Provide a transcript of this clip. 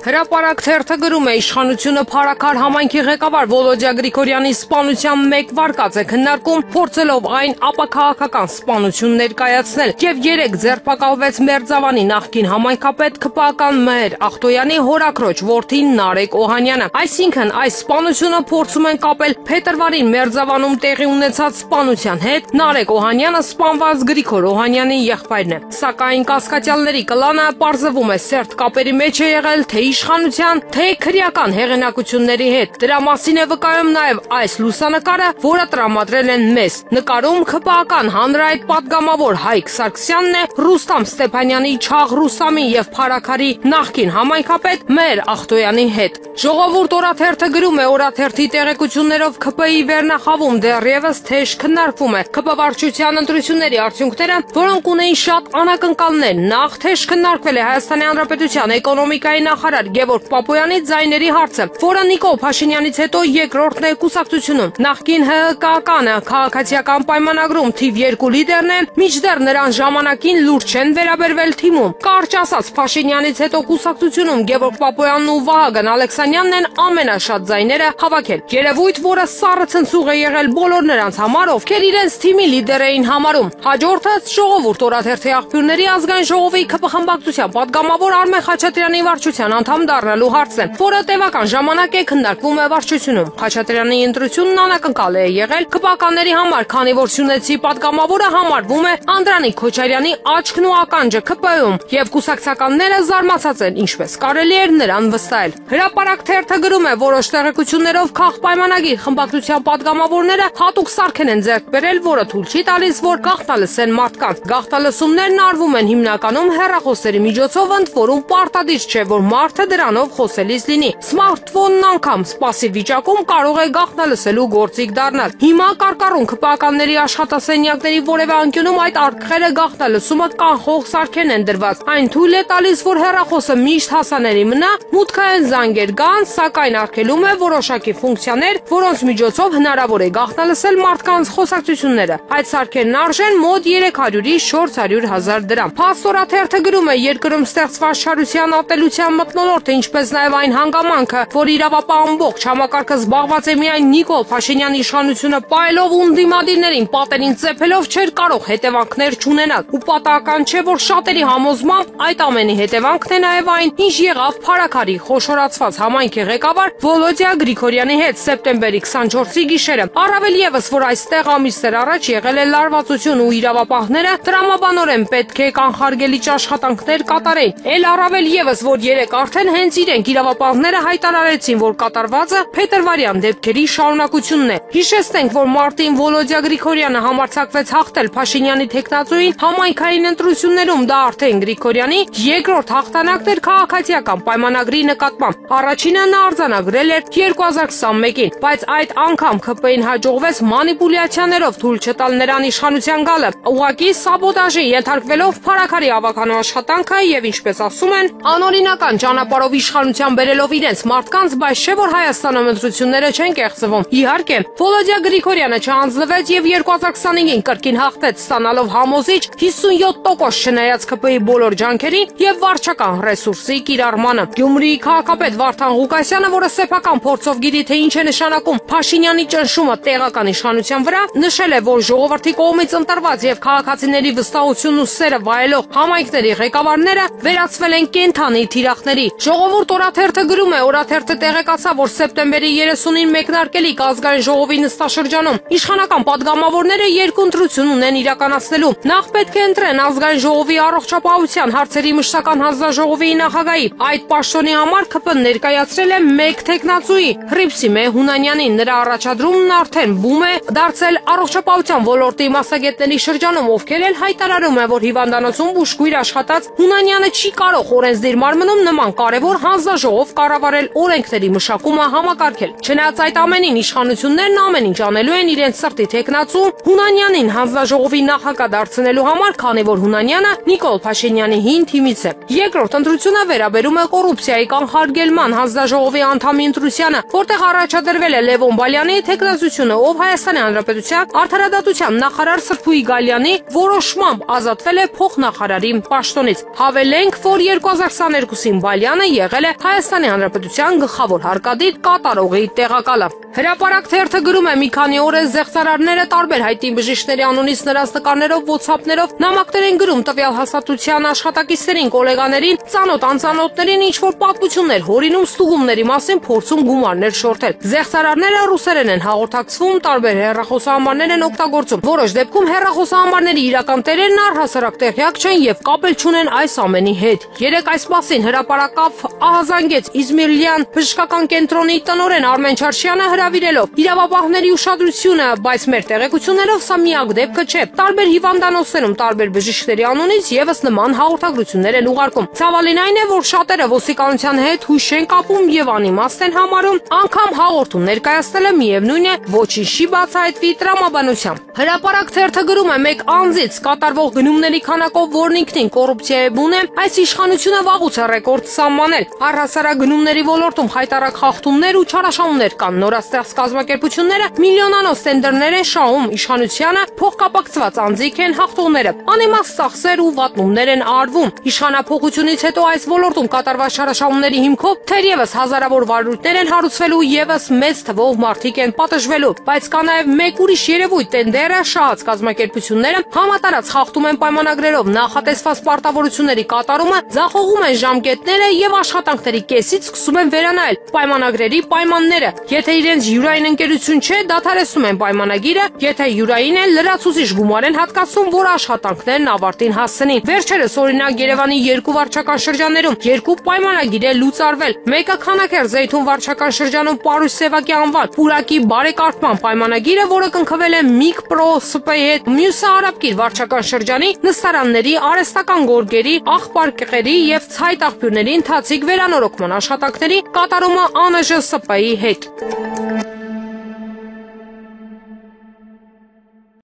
Հրապարակ թերթը գրում է իշխանությունը Փարաքար համայնքի ղեկավար Վոլոդյա Գրիգորյանի սպանության մեկ վարկած է քննարկում, փորձելով այն ապաքաղաքական սպանություն ներկայացնել, եւ 3 ձերբակալվեց Մերձավանի նախկին համայնքապետ ՔՊԱ-ական Մհեր Ախտոյանի հորաքրոջ որդին Նարեկ Օհանյանը։ Այսինքն այս սպանությունը փորձում են կապել փետրվարին Մերձավանում տեղի ունեցած սպանության հետ։ Նարեկ Օհանյանը սպանված Գրիգոր Օհանյանի եղբայրն է, սակայն կասկածյալների կլանը պարզվում է սերտ կապերի մեջ է եղել թե իշխանության, թե քրեական հեղինակությունների հետ։ Դրա մասին է վկայում նաև այս լուսանկարը, որը տրամադրել են մեզ։ Նկարում ՔՊԱ-ական հանրահայտ պատգամավոր Հայկ Սարգսյանն է Ռուստամ Ստեփանյանի Չաղ Ռուսամի եւ Փարաքարի նախկին համայնքապետ Մհեր Ախտոյանի հետ։ Ժողովուրդ օրաթերթը գրում է, օրաթերթի տեղեկություններով ՔՊ-ի վերնախավում դեռևս թեժ քննարկվում է ՔՊ վարչության ընտրությունների արդյունքները, որոնք ունեին շատ անակնկալներ։ Նախ թեժ քննարկվել է Հայաստանի Հանրապետության էկոնոմիկայի նախարար Գևորգ Պապոյանի ձայների հարցը, որը Նիկոլ Փաշինյանից հետո երկրորդն է կուսակցությունում։ Նախկին ՀՀԿ-ականը քաղաքացիական պայմանագրում թիվ 2 լիդերն է, մինչդեռ նրան ժամանակին լուրջ չեն վերաբերվել թիմում։ Կարճ ասած, Փաշինյանից հետո կուսակցությունում Գևորգ Պապոյանն ու Վահագն Ալեքսանյանն են ամենաշատ ձայները հավաքել։ Երևույթ, որը սառը ցնցուղ է եղել բոլոր նրանց համար, ովքեր իրենց թիմի լիդեր էին համարում։ Հաջորդը Ժողովուրդ օրաթերթի աղբյուրների ազգային ժողովի ՔՊ խմբակցության պատգամավոր Արմեն Խաչատրյանի վարչության անդամ դառնալու հարցն է, որը տևական ժամանակ է քննարկվում է վարչությունում։ Խաչատրյանի ընտրությունն անակնկալ է եղել ՔՊԱ-ականների համար, քանի որ Սյունեցի պատգամավորը համարվում է Անդրանիկ Քոչարյանի աչքն ու ականջը ՔՊ-ում, եւ կուսակցականները զարմացած են, ինչպես կարելի էր նրան վստահել։ Հրապարակ թերթը գրում է, որոշ տեղեկություններով քաղաքպայմանագիր խմբակցության պատգամավորները հատուկ սարքեն են ձեռք բերել, որը թույլ չի տալիս, որ գաղտնալսեն մարդկանց։ Գաղտնալսումներն արվում են հիմնականում հեռախոսերի միջոցով, ընդ որում պարտադիր չէ, որ մարդը դրանով խոսելիս լինի։ Սմարթֆոնն անգամ սպասիվ վիճակում կարող է գաղտնալսելու գործիք դառնալ։ Հիմա կարկառուն ՔՊԱ-ականների աշխատասենյակների որևէ անկյունում այդ արկղերը գաղտնալսումը կանխող սարքեն են դրված։ Այն թույլ է տալիս, որ հեռախոսը միշտ հասանելի մնա, մուտքային զանգեր գան, սակայն արգելում է որոշակի ֆունկցիաներ, որոնց միջոցով հնարավոր է գաղտնալսել մարդկանց խոսակցությունները։ Այդ սարքերն արժեն մոտ 300-ից 400 հազար դրամ։ Փաստորաթերթը գրում է, երկրում ստեղծված չարության ատելության մթնոլորտը, ինչպես նաև այն հանգամանքը, որ իրավապահ ամբողջ համակարգը զբաղված է միայն Նիկոլ Փաշինյանի իշխանությունը պայելով ու ընդդիմադիրներին պատերին ծեփելով, չէր կարող հետևանքներ չունենալ։ Ու պատահական չէ, որ շատերի համոզմամբ այդ ամենի հետևանքն է նաև այն, ինչ եղավ Փարաքարի խոշորացված համայնքի ղեկավար Վոլոդյա Գրիգորյանի հետ սեպտեմբերի 24-ի գիշերը։ Առավել եւս, որ այստեղ ամիսներ առաջ եղել է լարվածություն ու իրավապահները տրամաբանորեն պետք է կանխարգելիչ աշխատանքներ կատարեն։ Էլ առավել եւս, որ երեք արդեն հենց իրենք իրավապահները հայտարարեցին, որ կատարվածը փետրվարյան դեպքերի շարունակությունն է։ Հիշեցնենք, որ մարտին Վոլոդյա Գրիգորյանը համարձակվեց հաղթել Փաշինյանի թեկնածուին համայնքային ընտրություններում, դա արդեն Գրիգորյանի երկրորդ հաղթանակն էր քաղաքացիական պայմանագրի նկատմամբ։ Առաջինը նա արձանագրել էր 2021-ին, բայց այդ անգամ ՔՊ-ին հաջողվեց մանիպուլյացիաներով թույլ չտալ նրան իշխանության գալը, ուղղակի սաբոտաժի ենթարկվելով Փարաքարի ավականու աշխատանքը եւ, ինչպես ասում են, անօրինական ճանապարհով իշխանության բերելով իրենց մարդկանց, բայց չէ որ Հայաստանում ընտրությունները չեն կեղծվում։ Իհարկե, Վոլոդյա Գրիգորյանը չանձնվեց եւ 2025-ին կրկին հաղթեց, ստանալով համոզիչ 57% չնայած ՔՊ-ի բոլոր ջանքերին եւ վարչական ռեսուրսի կիրառմանը։ Գյումրիի քաղաքապետ Վարդան Ղուկասյանը, որը սեփական փորձով գիտի թե ինչ է նշանակում Փաշինյանի ճնշումը տեղական իշխանության վրա, նշել է, որ ժողովրդի կողմից ընտրված եւ քաղաքացիների վստահությունն ու սերը վայելող համայնքների ղեկավարները վերածվել են կենթանի թիրախների։ Ժողովուրդ օրաթերթը գրում է, օրաթերթը տեղեկացավ, որ սեպտեմբերի 30-ին մեկնարկելիք ազգային ժողովի նստաշրջանում իշխանական պատգամավորները երկու ընտրություն ունեն իրականացնելու։ Նախ պետք է ընտրեն ազգային ժողովի առողջապահության հարցերի մշտական հանձնաժողովի նախագահի։ Այդ պաշտոնի համար ՔՊ-ն ներկայացրել է 1 թեկնածուի՝ Հռիփսիմե Հունանյանին։ Նրա առաջադրումն արդեն բում է դարձել առողջապահության ոլորտի մասնագետների շրջանում, ովքեր էլ հայտարարում են, որ հիվանդանոցում բուժքույր աշխատած Հունանյանը չի կարող օրենսդիր մարմնում նման կարևոր հանձնաժողով կառավարել, օրենքների մշակումը համակարգել։ Չնայած այդ ամենին, իշխանություններն ամեն ինչ անելու են իրենց սրտի թեկնածու Հունանյանին հանձնաժողովի նախագահ դարձնելու համար, քանի որ Հունանյանը Նիկոլ Փաշինյանի հին թիմից է։ Երկրորդ ընտրությունը վերաբերում է կոռուպցիայի կանխարգելման հանձնաժողովի անդամի ընտրությանը, որտեղ առաջադրվել է Լևոն Բալյանի թեկնածությունը, ով Հայաստանի Հանրապետության արդարադատության նախարար Սրփուհի Գալյանի որոշմամբ ազատվել է փոխնախարարի պաշտոնից։ Հավելենք, որ 2022-ին Բալյանը եղել է Հայաստանի Հանրապետության գլխավոր հարկադիր կատարողի տեղակալը։ Հրապարակ թերթը գրում է՝ մի քանի օր է զեղծարարները տարբեր հայտնի բժիշկների անունից նրանց նկարներով, WhatsApp-ներով նամակներ են գրում տվյալ հաստատության աշխատակիցներին, գոլեգաներին, ծանոթ անծանոթներին, ինչ-որ պատմություններ հորինում, ստուգումների մասին փորձում գումարներ շորթել։ Զեղծարարները ռուսերեն են հաղորդակցվում, տարբեր հեռախոսահամարներ են օգտագործում։ Որոշ դեպքում հեռախոսահամարների իրական տերերն առհասարակ տեղյակ չեն եւ կապ էլ չունեն այս ամենի հետ։ Երեք այս մասին հրապարակավ ահազանգեց Իզմիլյան բժշկական կենտրոնի տնօրեն Արմեն Չարչյանը հրավիրելով իրավապահների ուշադրությունը, բայց մեր տեղեկություններով սա միակ դեպքը չէ։ Տարբեր հիվանդանոցներում տարբեր բժիշկների անունից եւս նման հաղորդագրություններ են ուղարկում։ Ցավալին այն է, որ շատերը ոստիկանության հետ հույս են կապում եւ անիմաստ են համարում, անգամ հաղորդում ներկայացնելը միևնույն է ոչինչ չի բացահայտվի տրամաբանությամբ։ Հրապարակ թերթը գրում է՝ մեկ անձից կատարվող գնումների քանակով, որն ինքնին կոռուպցիայի բուն է, այս իշխանությունը վաղուց է ռեկորդ սահմանել։ Առհասարակ գնումների ոլորտում խայտարակ խախտումներ ու չարաշահումներ կան։ Նորաստեղծ կազմակերպությունները միլիոնանոց տենդերներ են շահում իշխանությանը, փոխկապակցված անձիկ են հաղթողները, անիմաստ ծախսեր ու վատնումներ են արվում։ Իշխանափոխությունից հետո այս ոլորտում կատարված չարաշահումների հիմքով թերևս հազարավոր վարույթներ են հարուցվելու, եւս մեծ թվով մարդիկ են պատժվելու, բայց կա նաեւ մեկ ուրիշ երևույթ՝ տենդերը շահած կազմակերպությունները համատարած խախտում են պայմանագրերով նախատեսված պարտավորությունների կատարումը, ձախողում են ժամկետները եւ աշխատանքների կեսից սկսում են վերանայել պայմանագրերի պայմանները։ Եթե իրենց յուրային ընկերություն չէ, դադարեցնում են պայմանագիրը, եթե յուրային է, լրացուցիչ գումար են հատկացնում, որ աշխատանքներն ավարտին հասցնին։ Վերջերս օրինակ Երևանի երկու վարչական շրջաններում երկու պայմանագիր է լուծարվել։ Մեկը Քանաքեռ Զեյթուն վարչական շրջանում Պարուշ Սևակի անվան պուրակի բարեկարգման պայմանագիրը, որը կնքվել է ՄԻԳ Պրո ՍՊ-ի հետ, մյուսը Արաբկիր վարչական շրջանի նստարանների, արհեստական գորգերի, աղբարկեղերի եւ ցայտ աղբյուրների ընթացիկ վերանորոգման աշխատանքների կատարումը ԱՆԺ ՍՊ-ի հետ։